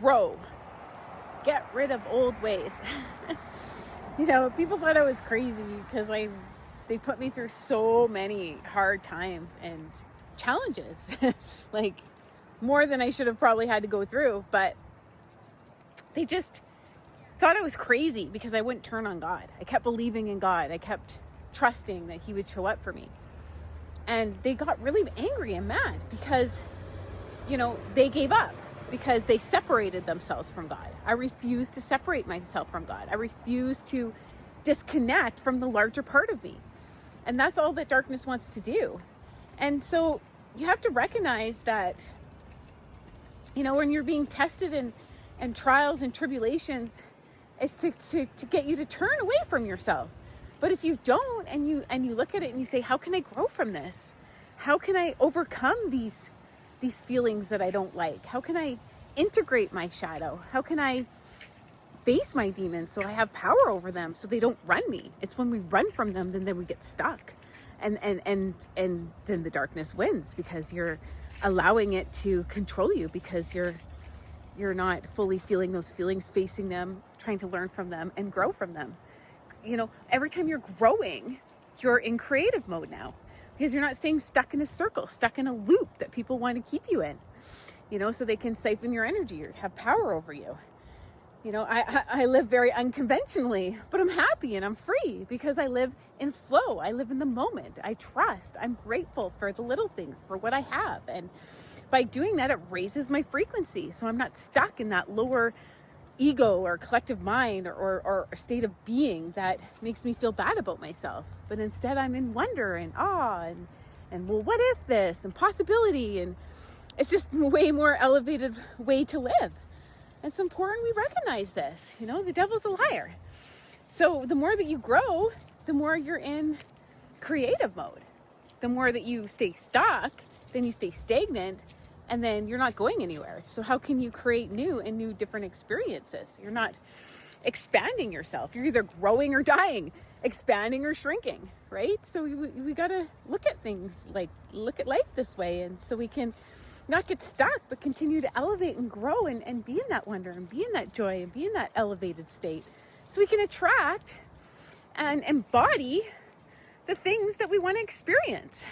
grow, get rid of old ways. People thought I was crazy because they put me through so many hard times and challenges, like more than I should have probably had to go through. But they just thought I was crazy because I wouldn't turn on God. I kept believing in God. I kept trusting that He would show up for me. And they got really angry and mad because, they gave up, because they separated themselves from God. I refused to separate myself from God. I refused to disconnect from the larger part of me. And that's all that darkness wants to do. And so you have to recognize that, when you're being tested and trials and tribulations, it's to get you to turn away from yourself. But if you don't, and you look at it and you say, how can I grow from this? How can I overcome these feelings that I don't like? How can I integrate my shadow? How can I face my demons so I have power over them so they don't run me? It's when we run from them, then we get stuck. And then the darkness wins because you're allowing it to control you, because you're not fully feeling those feelings, facing them, trying to learn from them and grow from them. Every time you're growing, you're in creative mode now, because you're not staying stuck in a circle, stuck in a loop that people want to keep you in, so they can siphon your energy or have power over you. I live very unconventionally, but I'm happy and I'm free because I live in flow. I live in the moment. I trust. I'm grateful for the little things, for what I have. And by doing that, it raises my frequency. So I'm not stuck in that lower ego or collective mind or a state of being that makes me feel bad about myself. But instead I'm in wonder and awe and well, what if this, and possibility. And it's just a way more elevated way to live. And it's important we recognize this. The devil's a liar. So the more that you grow, the more you're in creative mode. The more that you stay stuck, then you stay stagnant, and then you're not going anywhere. So how can you create new different experiences? You're not expanding yourself. You're either growing or dying, expanding or shrinking, right? So we got to look at things, look at life this way. And so we can not get stuck, but continue to elevate and grow and be in that wonder and be in that joy and be in that elevated state, so we can attract and embody the things that we want to experience.